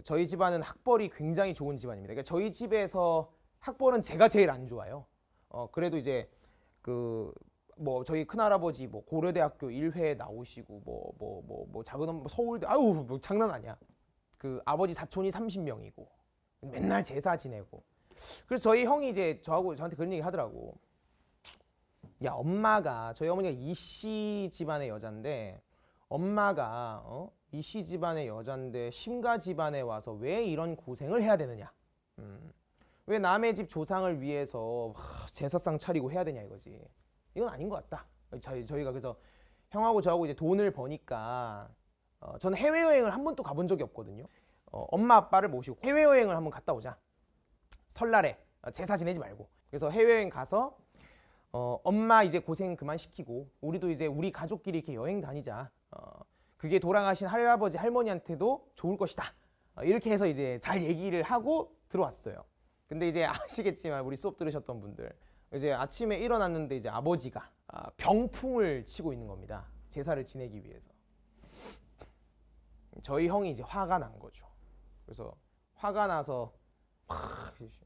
저희 집안은 학벌이 굉장히 좋은 집안입니다. 그러니까 저희 집에서 학벌은 제가 제일 안 좋아요. 그래도 이제 그 뭐 저희 큰할아버지 뭐 고려대학교 1회 나오시고 뭐 작은 엄마 서울대 아유 뭐 장난 아니야. 그 아버지 사촌이 30명이고 맨날 제사 지내고. 그래서 저희 형이 이제 저한테 그런 얘기 하더라고. 야, 엄마가 저희 어머니가 이씨 집안의 여잔데 엄마가 이씨 집안의 여잔데 심가 집안에 와서 왜 이런 고생을 해야 되느냐. 왜 남의 집 조상을 위해서 제사상 차리고 해야 되냐 이거지. 이건 아닌 것 같다. 저희가 그래서 형하고 저하고 이제 돈을 버니까 저는 해외여행을 한 번도 가본 적이 없거든요. 엄마 아빠를 모시고 해외여행을 한번 갔다 오자. 설날에 제사 지내지 말고. 그래서 해외여행 가서 엄마 이제 고생 그만 시키고 우리도 이제 우리 가족끼리 이렇게 여행 다니자. 그게 돌아가신 할아버지 할머니한테도 좋을 것이다. 이렇게 해서 이제 잘 얘기를 하고 들어왔어요. 근데 이제 아시겠지만 우리 수업 들으셨던 분들 이제 아침에 일어났는데 이제 아버지가 병풍을 치고 있는 겁니다. 제사를 지내기 위해서. 저희 형이 이제 화가 난 거죠. 그래서 화가 나서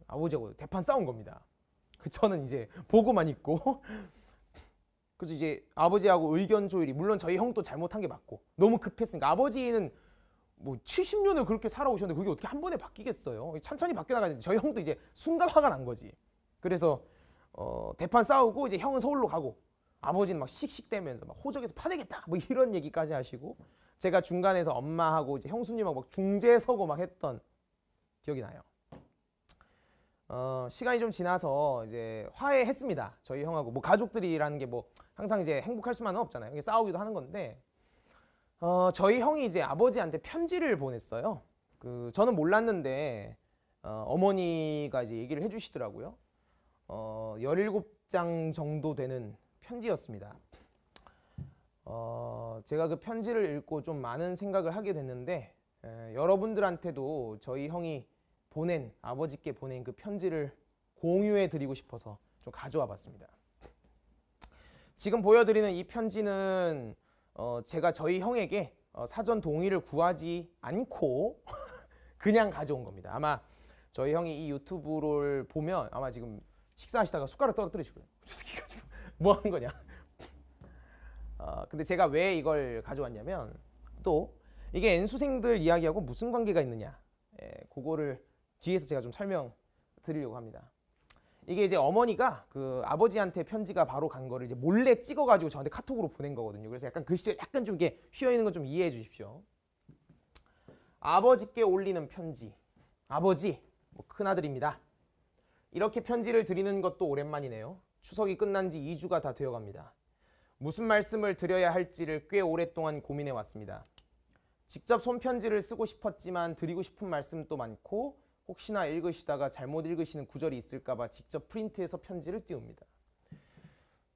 아버지하고 대판 싸운 겁니다. 저는 이제 보고만 있고 그래서 이제 아버지하고 의견 조율이 물론 저희 형도 잘못한 게 맞고 너무 급했으니까 아버지는 뭐 70년을 그렇게 살아오셨는데 그게 어떻게 한 번에 바뀌겠어요. 천천히 바뀌어나가야 되는데 저희 형도 이제 순간 화가 난 거지. 그래서 대판 싸우고 이제 형은 서울로 가고 아버지는 막 씩씩대면서 막 호적에서 파내겠다 뭐 이런 얘기까지 하시고 제가 중간에서 엄마하고 이제 형수님하고 막 중재 서고 막 했던 기억이 나요. 시간이 좀 지나서 이제 화해했습니다. 저희 형하고 뭐 가족들이라는 게 뭐 항상 이제 행복할 수만은 없잖아요. 싸우기도 하는 건데 저희 형이 이제 아버지한테 편지를 보냈어요. 저는 몰랐는데 어머니가 이제 얘기를 해주시더라고요. 17장 정도 되는 편지였습니다. 제가 그 편지를 읽고 좀 많은 생각을 하게 됐는데 여러분들한테도 저희 형이 아버지께 보낸 그 편지를 공유해 드리고 싶어서 좀 가져와 봤습니다. 지금 보여드리는 이 편지는 제가 저희 형에게 사전 동의를 구하지 않고 그냥 가져온 겁니다. 아마 저희 형이 이 유튜브를 보면 아마 지금 식사하시다가 숟가락 떨어뜨리실 거예요. 뭐 하는 거냐. 근데 제가 왜 이걸 가져왔냐면 또 이게 N수생들 이야기하고 무슨 관계가 있느냐 그거를 뒤에서 제가 좀 설명드리려고 합니다. 이게 이제 어머니가 그 아버지한테 편지가 바로 간 거를 이제 몰래 찍어가지고 저한테 카톡으로 보낸 거거든요. 그래서 약간 글씨가 약간 좀 이게 휘어 있는 건 좀 이해해 주십시오. 아버지께 올리는 편지. 아버지, 뭐 큰아들입니다. 이렇게 편지를 드리는 것도 오랜만이네요. 추석이 끝난 지 2주가 다 되어갑니다. 무슨 말씀을 드려야 할지를 꽤 오랫동안 고민해 왔습니다. 직접 손편지를 쓰고 싶었지만 드리고 싶은 말씀도 많고 혹시나 읽으시다가 잘못 읽으시는 구절이 있을까봐 직접 프린트해서 편지를 띄웁니다.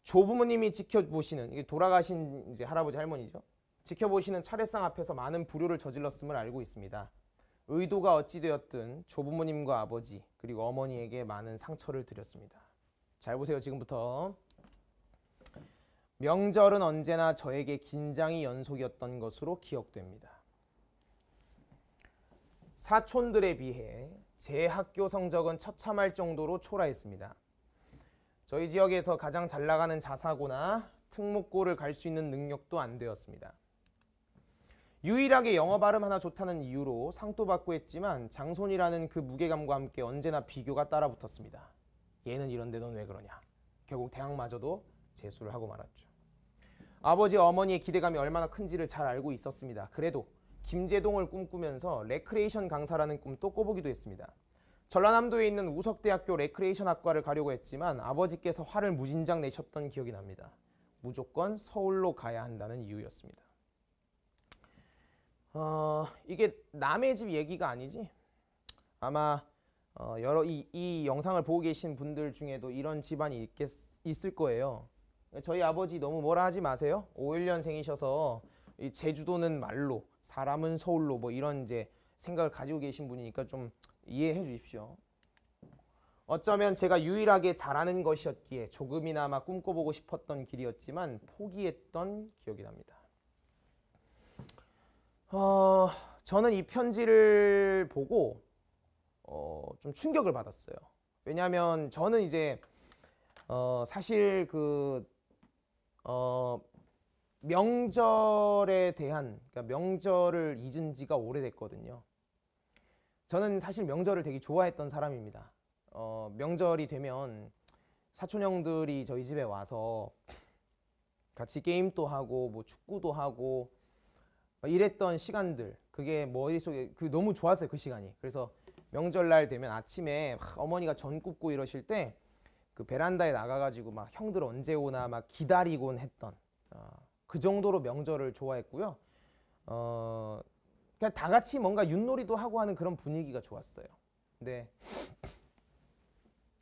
조부모님이 지켜보시는 이게 돌아가신 이제 할아버지 할머니죠. 지켜보시는 차례상 앞에서 많은 불효를 저질렀음을 알고 있습니다. 의도가 어찌되었든 조부모님과 아버지 그리고 어머니에게 많은 상처를 드렸습니다. 잘 보세요. 지금부터. 명절은 언제나 저에게 긴장이 연속이었던 것으로 기억됩니다. 사촌들에 비해 제 학교 성적은 처참할 정도로 초라했습니다. 저희 지역에서 가장 잘 나가는 자사고나 특목고를 갈 수 있는 능력도 안 되었습니다. 유일하게 영어 발음 하나 좋다는 이유로 상도 받고 했지만 장손이라는 그 무게감과 함께 언제나 비교가 따라붙었습니다. 얘는 이런데 넌 왜 그러냐. 결국 대학마저도 재수를 하고 말았죠. 아버지 어머니의 기대감이 얼마나 큰지를 잘 알고 있었습니다. 그래도 김제동을 꿈꾸면서 레크레이션 강사라는 꿈도 꿔보기도 했습니다. 전라남도에 있는 우석대학교 레크레이션 학과를 가려고 했지만 아버지께서 화를 무진장 내셨던 기억이 납니다. 무조건 서울로 가야 한다는 이유였습니다. 이게 남의 집 얘기가 아니지? 아마 이 영상을 보고 계신 분들 중에도 이런 집안이 있을 거예요. 저희 아버지 너무 뭐라 하지 마세요. 51년생이셔서 제주도는 말로 사람은 서울로 뭐 이런 이제 생각을 가지고 계신 분이니까 좀 이해해 주십시오. 어쩌면 제가 유일하게 잘하는 것이었기에 조금이나마 꿈꿔보고 싶었던 길이었지만 포기했던 기억이 납니다. 저는 이 편지를 보고 좀 충격을 받았어요. 왜냐하면 저는 이제 사실 명절에 대한, 그러니까 명절을 잊은 지가 오래됐거든요. 저는 사실 명절을 되게 좋아했던 사람입니다. 명절이 되면 사촌 형들이 저희 집에 와서 같이 게임도 하고 뭐 축구도 하고 이랬던 시간들, 그게 머릿속에 너무 좋았어요, 그 시간이. 그래서 명절날 되면 아침에 막 어머니가 전 굽고 이러실 때 그 베란다에 나가가지고 막 형들 언제 오나 막 기다리곤 했던, 그 정도로 명절을 좋아했고요. 그냥 다 같이 뭔가 윷놀이도 하고 하는 그런 분위기가 좋았어요. 근데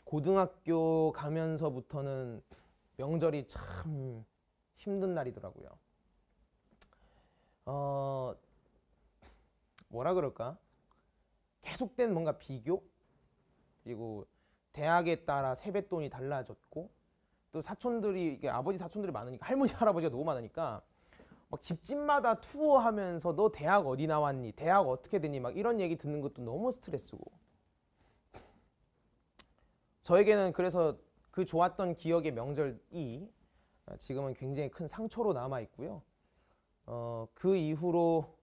고등학교 가면서부터는 명절이 참 힘든 날이더라고요. 뭐라 그럴까? 계속된 뭔가 비교? 그리고 대학에 따라 세뱃돈이 달라졌고, 또 사촌들이, 이게 아버지 사촌들이 많으니까, 할머니 할아버지가 너무 많으니까 막 집집마다 투어하면서 너 대학 어디 나왔니? 대학 어떻게 됐니? 막 이런 얘기 듣는 것도 너무 스트레스고. 저에게는 그래서 그 좋았던 기억의 명절이 지금은 굉장히 큰 상처로 남아 있고요. 그 이후로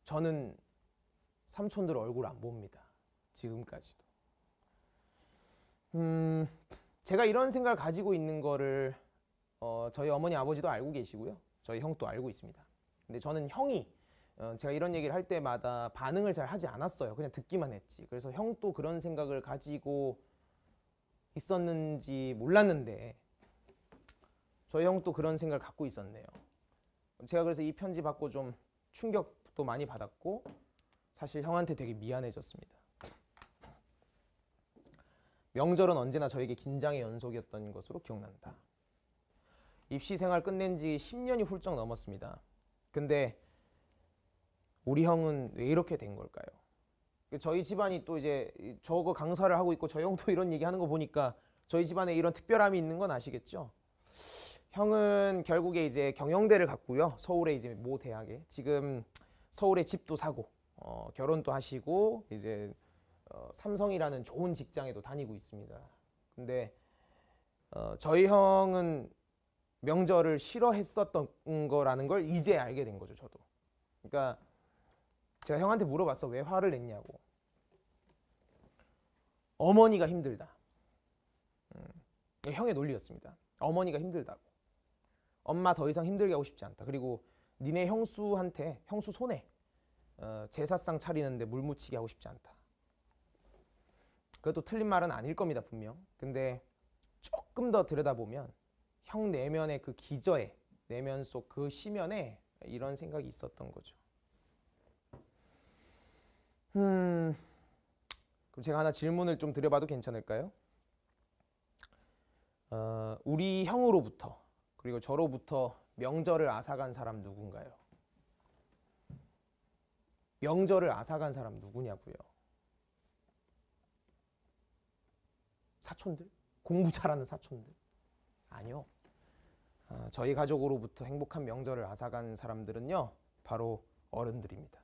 저는 삼촌들 얼굴 안 봅니다. 지금까지도. 제가 이런 생각을 가지고 있는 거를 저희 어머니 아버지도 알고 계시고요. 저희 형도 알고 있습니다. 근데 저는 형이 제가 이런 얘기를 할 때마다 반응을 잘 하지 않았어요. 그냥 듣기만 했지. 그래서 형도 그런 생각을 가지고 있었는지 몰랐는데 저희 형도 그런 생각을 갖고 있었네요. 제가 그래서 이 편지 받고 좀 충격도 많이 받았고 사실 형한테 되게 미안해졌습니다. 명절은 언제나 저에게 긴장의 연속이었던 것으로 기억난다. 입시 생활 끝낸 지 10년이 훌쩍 넘었습니다. 근데 우리 형은 왜 이렇게 된 걸까요? 저희 집안이 또 이제 저거 강사를 하고 있고 저희 형도 이런 얘기 하는 거 보니까 저희 집안에 이런 특별함이 있는 건 아시겠죠? 형은 결국에 이제 경영대를 갔고요. 서울에 이제 모 대학에 지금 서울에 집도 사고 결혼도 하시고 이제 삼성이라는 좋은 직장에도 다니고 있습니다. 근데 저희 형은 명절을 싫어했었던 거라는 걸 이제 알게 된 거죠, 저도. 그러니까 제가 형한테 물어봤어. 왜 화를 냈냐고. 어머니가 힘들다. 형의 논리였습니다. 어머니가 힘들다고. 엄마 더 이상 힘들게 하고 싶지 않다. 그리고 니네 형수한테, 형수 손에 제사상 차리는데 물 묻히게 하고 싶지 않다. 그것도 틀린 말은 아닐 겁니다, 분명. 근데 조금 더 들여다보면 형 내면의 그 기저에, 내면 속 그 심연에 이런 생각이 있었던 거죠. 그럼 제가 하나 질문을 좀 드려봐도 괜찮을까요? 우리 형으로부터 그리고 저로부터 명절을 앗아간 사람 누군가요? 명절을 앗아간 사람 누구냐고요? 사촌들? 공부 잘하는 사촌들? 아니요. 저희 가족으로부터 행복한 명절을 앗아간 사람들은요, 바로 어른들입니다.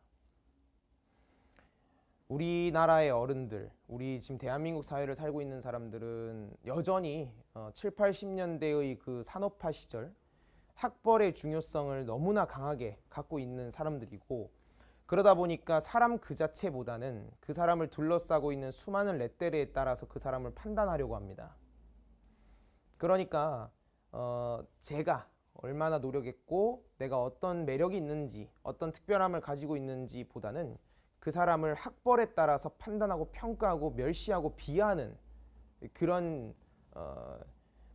우리나라의 어른들, 우리 지금 대한민국 사회를 살고 있는 사람들은 여전히 7, 80년대의 그 산업화 시절 학벌의 중요성을 너무나 강하게 갖고 있는 사람들이고, 그러다 보니까 사람 그 자체보다는 그 사람을 둘러싸고 있는 수많은 레떼레에 따라서 그 사람을 판단하려고 합니다. 그러니까 제가 얼마나 노력했고 내가 어떤 매력이 있는지, 어떤 특별함을 가지고 있는지 보다는 그 사람을 학벌에 따라서 판단하고 평가하고 멸시하고 비하하는 그런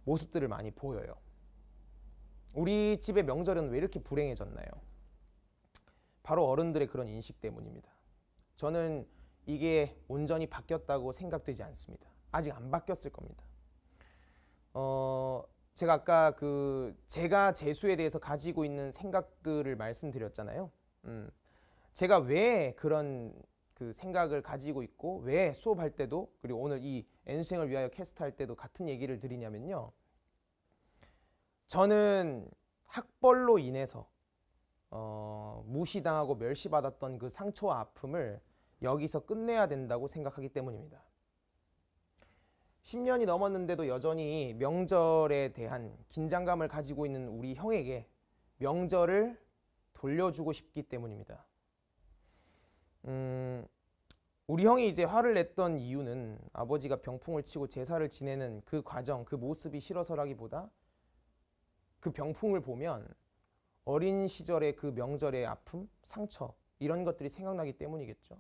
모습들을 많이 보여요. 우리 집의 명절은 왜 이렇게 불행해졌나요? 바로 어른들의 그런 인식 때문입니다. 저는 이게 온전히 바뀌었다고 생각되지 않습니다. 아직 안 바뀌었을 겁니다. 제가 아까 제가 재수에 대해서 가지고 있는 생각들을 말씀드렸잖아요. 제가 왜 그런 그 생각을 가지고 있고 왜 수업할 때도, 그리고 오늘 이 N수생을 위하여 캐스트할 때도 같은 얘기를 드리냐면요. 저는 학벌로 인해서 무시당하고 멸시받았던 그 상처와 아픔을 여기서 끝내야 된다고 생각하기 때문입니다. 10년이 넘었는데도 여전히 명절에 대한 긴장감을 가지고 있는 우리 형에게 명절을 돌려주고 싶기 때문입니다. 우리 형이 이제 화를 냈던 이유는 아버지가 병풍을 치고 제사를 지내는 그 과정, 그 모습이 싫어서라기보다 그 병풍을 보면 어린 시절의 그 명절의 아픔, 상처 이런 것들이 생각나기 때문이겠죠.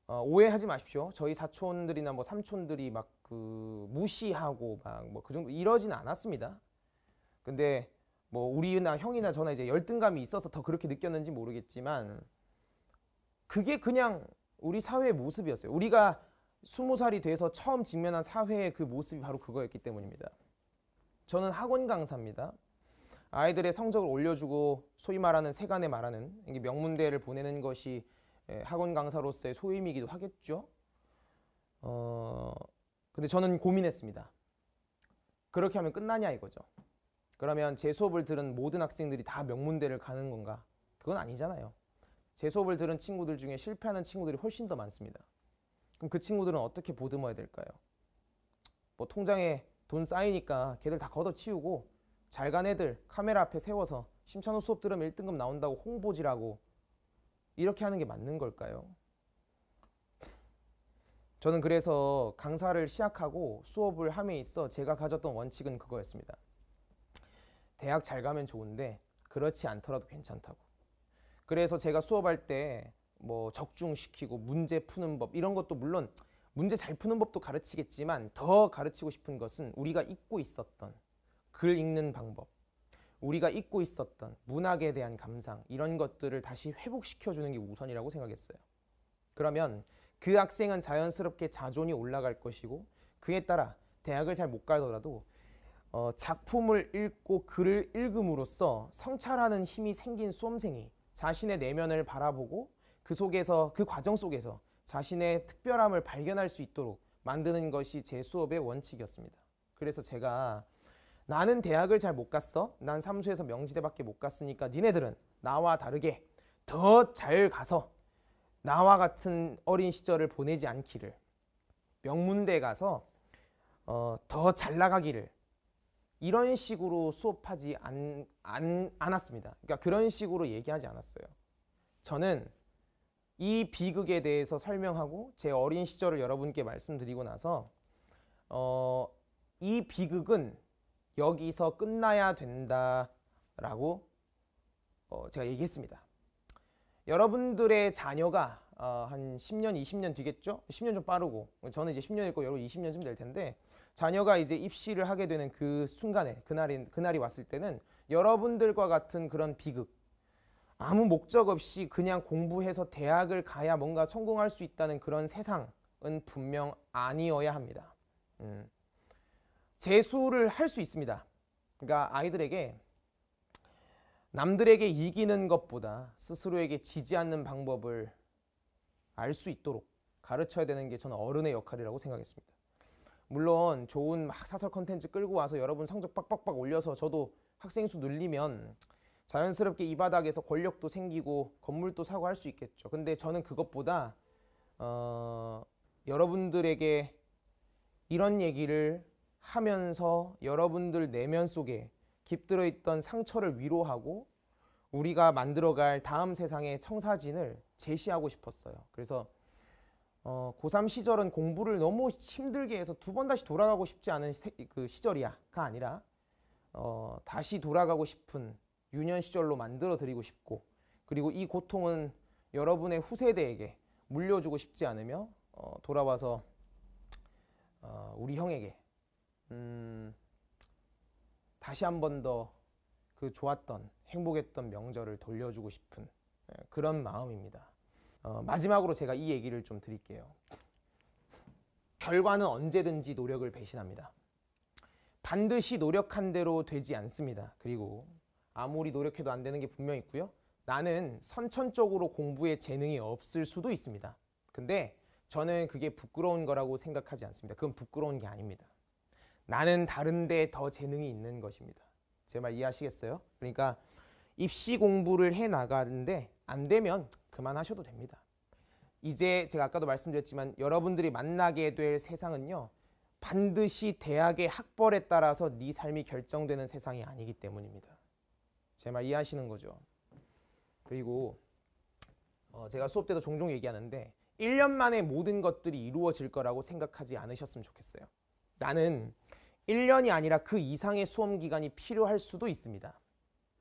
오해하지 마십시오. 저희 사촌들이나 뭐 삼촌들이 막 그 무시하고 막 뭐 그 정도 이러진 않았습니다. 근데 뭐 우리나 형이나 저나 이제 열등감이 있어서 더 그렇게 느꼈는지 모르겠지만 그게 그냥 우리 사회의 모습이었어요. 우리가 20살이 돼서 처음 직면한 사회의 그 모습이 바로 그거였기 때문입니다. 저는 학원 강사입니다. 아이들의 성적을 올려주고 소위 말하는 세간에 말하는 명문대를 보내는 것이 학원 강사로서의 소임이기도 하겠죠. 근데 저는 고민했습니다. 그렇게 하면 끝나냐 이거죠. 그러면 제 수업을 들은 모든 학생들이 다 명문대를 가는 건가? 그건 아니잖아요. 제 수업을 들은 친구들 중에 실패하는 친구들이 훨씬 더 많습니다. 그럼 그 친구들은 어떻게 보듬어야 될까요? 뭐 통장에 돈 쌓이니까 걔들 다 걷어치우고 잘 간 애들 카메라 앞에 세워서 심찬호 수업 들으면 1등급 나온다고 홍보지라고 이렇게 하는 게 맞는 걸까요? 저는 그래서 강사를 시작하고 수업을 함에 있어 제가 가졌던 원칙은 그거였습니다. 대학 잘 가면 좋은데 그렇지 않더라도 괜찮다고. 그래서 제가 수업할 때 뭐 적중시키고 문제 푸는 법 이런 것도 물론 문제 잘 푸는 법도 가르치겠지만 더 가르치고 싶은 것은 우리가 잊고 있었던 글 읽는 방법, 우리가 잊고 있었던 문학에 대한 감상 이런 것들을 다시 회복시켜주는 게 우선이라고 생각했어요. 그러면 그 학생은 자연스럽게 자존이 올라갈 것이고 그에 따라 대학을 잘 못 가더라도 작품을 읽고 글을 읽음으로써 성찰하는 힘이 생긴 수험생이 자신의 내면을 바라보고 그 속에서 그 과정 속에서 자신의 특별함을 발견할 수 있도록 만드는 것이 제 수업의 원칙이었습니다. 그래서 제가 나는 대학을 잘 못 갔어. 난 삼수에서 명지대밖에 못 갔으니까 니네들은 나와 다르게 더 잘 가서 나와 같은 어린 시절을 보내지 않기를, 명문대 가서 더 잘 나가기를 이런 식으로 수업하지 않았습니다. 그러니까 그런 식으로 얘기하지 않았어요. 저는 이 비극에 대해서 설명하고 제 어린 시절을 여러분께 말씀드리고 나서 이 비극은 여기서 끝나야 된다라고 제가 얘기했습니다. 여러분들의 자녀가 한 10년, 20년 뒤겠죠? 10년 좀 빠르고 저는 이제 10년 있고 여러분 20년쯤 될 텐데 자녀가 이제 입시를 하게 되는 그 순간에 그날이 왔을 때는 여러분들과 같은 그런 비극 아무 목적 없이 그냥 공부해서 대학을 가야 뭔가 성공할 수 있다는 그런 세상은 분명 아니어야 합니다. 재수를 할 수 있습니다. 그러니까 아이들에게 남들에게 이기는 것보다 스스로에게 지지 않는 방법을 알 수 있도록 가르쳐야 되는 게 저는 어른의 역할이라고 생각했습니다. 물론 좋은 막 사설 컨텐츠 끌고 와서 여러분 성적 빡빡빡 올려서 저도 학생 수 늘리면 자연스럽게 이 바닥에서 권력도 생기고 건물도 사고 할 수 있겠죠. 근데 저는 그것보다 여러분들에게 이런 얘기를 하면서 여러분들 내면 속에 깃들어 있던 상처를 위로하고 우리가 만들어갈 다음 세상의 청사진을 제시하고 싶었어요. 그래서 고3 시절은 공부를 너무 힘들게 해서 두 번 다시 돌아가고 싶지 않은 그 시절이야가 아니라 다시 돌아가고 싶은 유년 시절로 만들어 드리고 싶고 그리고 이 고통은 여러분의 후세대에게 물려주고 싶지 않으며 돌아와서 우리 형에게 다시 한 번 더 그 좋았던 행복했던 명절을 돌려주고 싶은 그런 마음입니다. 마지막으로 제가 이 얘기를 좀 드릴게요. 결과는 언제든지 노력을 배신합니다. 반드시 노력한 대로 되지 않습니다. 그리고 아무리 노력해도 안 되는 게 분명히 있고요. 나는 선천적으로 공부에 재능이 없을 수도 있습니다. 근데 저는 그게 부끄러운 거라고 생각하지 않습니다. 그건 부끄러운 게 아닙니다. 나는 다른데 더 재능이 있는 것입니다. 제 말 이해하시겠어요? 그러니까 입시 공부를 해 나가는데 안 되면 그만하셔도 됩니다. 이제 제가 아까도 말씀드렸지만 여러분들이 만나게 될 세상은요, 반드시 대학의 학벌에 따라서 네 삶이 결정되는 세상이 아니기 때문입니다. 제 말 이해하시는 거죠? 그리고 제가 수업 때도 종종 얘기하는데 1년 만에 모든 것들이 이루어질 거라고 생각하지 않으셨으면 좋겠어요. 나는 1년이 아니라 그 이상의 수험 기간이 필요할 수도 있습니다.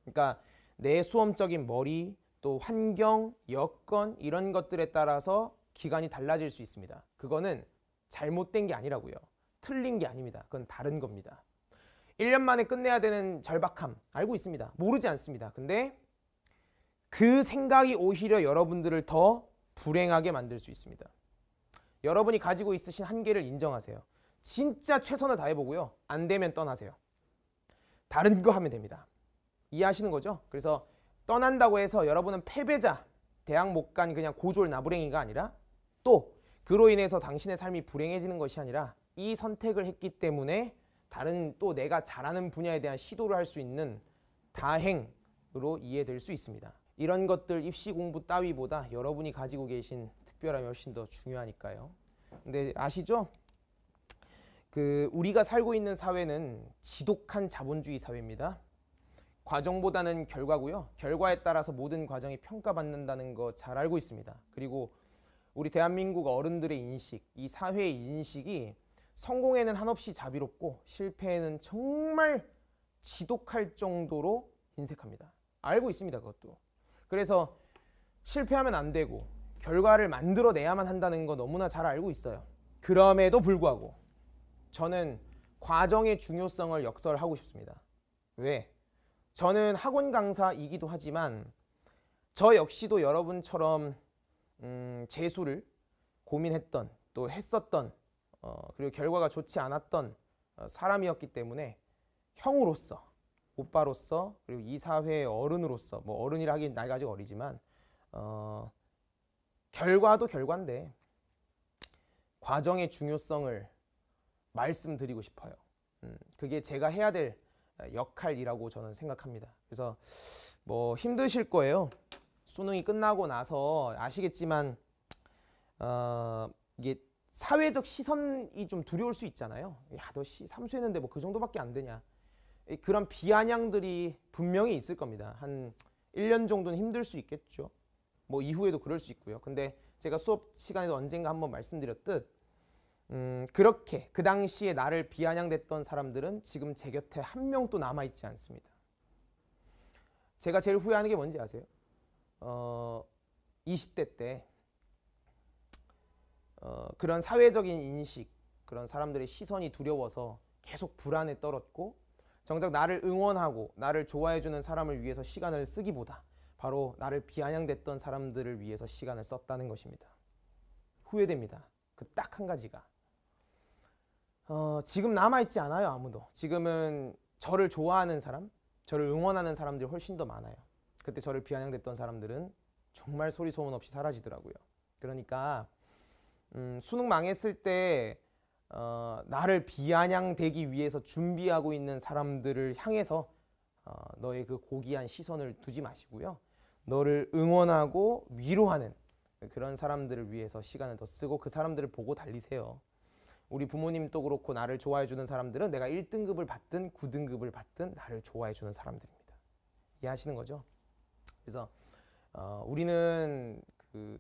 그러니까 내 수험적인 머리, 또 환경, 여건 이런 것들에 따라서 기간이 달라질 수 있습니다. 그거는 잘못된 게 아니라고요. 틀린 게 아닙니다. 그건 다른 겁니다. 1년 만에 끝내야 되는 절박함 알고 있습니다. 모르지 않습니다. 근데 그 생각이 오히려 여러분들을 더 불행하게 만들 수 있습니다. 여러분이 가지고 있으신 한계를 인정하세요. 진짜 최선을 다해보고요. 안 되면 떠나세요. 다른 거 하면 됩니다. 이해하시는 거죠? 그래서 떠난다고 해서 여러분은 패배자, 대학 못 간 그냥 고졸 나부랭이가 아니라 또 그로 인해서 당신의 삶이 불행해지는 것이 아니라 이 선택을 했기 때문에 다른 또 내가 잘하는 분야에 대한 시도를 할 수 있는 다행으로 이해될 수 있습니다. 이런 것들 입시 공부 따위보다 여러분이 가지고 계신 특별함이 훨씬 더 중요하니까요. 근데 아시죠? 우리가 살고 있는 사회는 지독한 자본주의 사회입니다. 과정보다는 결과고요. 결과에 따라서 모든 과정이 평가받는다는 거 잘 알고 있습니다. 그리고 우리 대한민국 어른들의 인식, 이 사회의 인식이 성공에는 한없이 자비롭고 실패에는 정말 지독할 정도로 인색합니다. 알고 있습니다. 그것도. 그래서 실패하면 안 되고 결과를 만들어내야만 한다는 거 너무나 잘 알고 있어요. 그럼에도 불구하고 저는 과정의 중요성을 역설하고 싶습니다. 왜? 저는 학원 강사이기도 하지만 저 역시도 여러분처럼 재수를 고민했던 또 했었던 그리고 결과가 좋지 않았던 사람이었기 때문에 형으로서 오빠로서 그리고 이 사회의 어른으로서 뭐 어른이라 하긴 나이가 아직 어리지만 결과도 결과인데 과정의 중요성을 말씀드리고 싶어요. 그게 제가 해야 될 역할이라고 저는 생각합니다. 그래서 뭐 힘드실 거예요. 수능이 끝나고 나서 아시겠지만 이게 사회적 시선이 좀 두려울 수 있잖아요. 야, 너 삼수했는데 뭐 그 정도밖에 안 되냐. 그런 비아냥들이 분명히 있을 겁니다. 한 1년 정도는 힘들 수 있겠죠. 뭐 이후에도 그럴 수 있고요. 근데 제가 수업 시간에도 언젠가 한번 말씀드렸듯 그렇게 그 당시에 나를 비아냥댔던 사람들은 지금 제 곁에 한 명도 남아있지 않습니다. 제가 제일 후회하는 게 뭔지 아세요? 20대 때 그런 사회적인 인식, 그런 사람들의 시선이 두려워서 계속 불안에 떨었고 정작 나를 응원하고 나를 좋아해주는 사람을 위해서 시간을 쓰기보다 바로 나를 비아냥댔던 사람들을 위해서 시간을 썼다는 것입니다. 후회됩니다. 그 딱 한 가지가. 지금 남아있지 않아요. 아무도. 지금은 저를 좋아하는 사람, 저를 응원하는 사람들이 훨씬 더 많아요. 그때 저를 비아냥댔던 사람들은 정말 소리 소문 없이 사라지더라고요. 그러니까 수능 망했을 때 나를 비아냥대기 위해서 준비하고 있는 사람들을 향해서 너의 그 고귀한 시선을 두지 마시고요. 너를 응원하고 위로하는 그런 사람들을 위해서 시간을 더 쓰고 그 사람들을 보고 달리세요. 우리 부모님도 그렇고 나를 좋아해 주는 사람들은 내가 1등급을 받든 9등급을 받든 나를 좋아해 주는 사람들입니다. 이해하시는 거죠? 그래서 우리는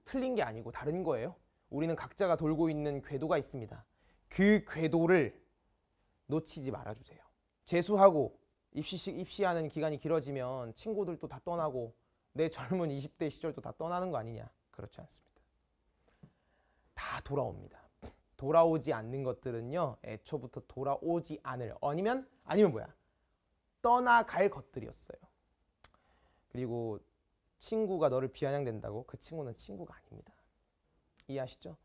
틀린 게 아니고 다른 거예요. 우리는 각자가 돌고 있는 궤도가 있습니다. 그 궤도를 놓치지 말아주세요. 재수하고 입시하는 기간이 길어지면 친구들도 다 떠나고 내 젊은 20대 시절도 다 떠나는 거 아니냐? 그렇지 않습니다. 다 돌아옵니다. 돌아오지 않는 것들은요, 애초부터 돌아오지 않을, 아니면 뭐야? 떠나갈 것들이었어요. 그리고 친구가 너를 비아냥댄다고 그 친구는 친구가 아닙니다. 이해하시죠?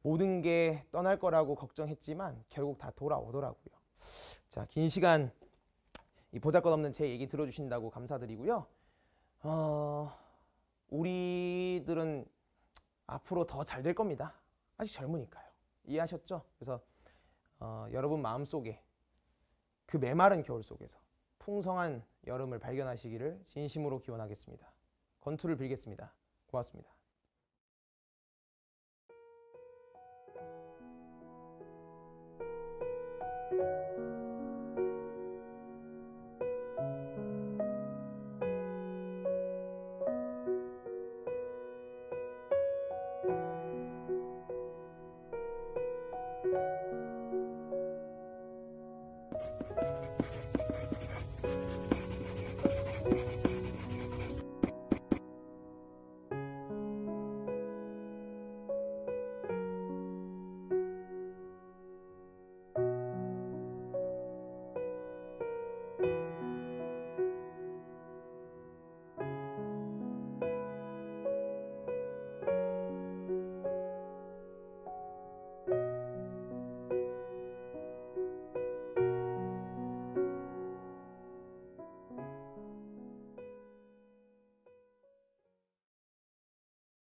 모든 게 떠날 거라고 걱정했지만 결국 다 돌아오더라고요. 자, 긴 시간 이 보잘것없는 제 얘기 들어주신다고 감사드리고요. 우리들은 앞으로 더 잘 될 겁니다. 아직 젊으니까요. 이해하셨죠? 그래서 여러분 마음속에 그 메마른 겨울 속에서 풍성한 여름을 발견하시기를 진심으로 기원하겠습니다. 건투를 빌겠습니다. 고맙습니다.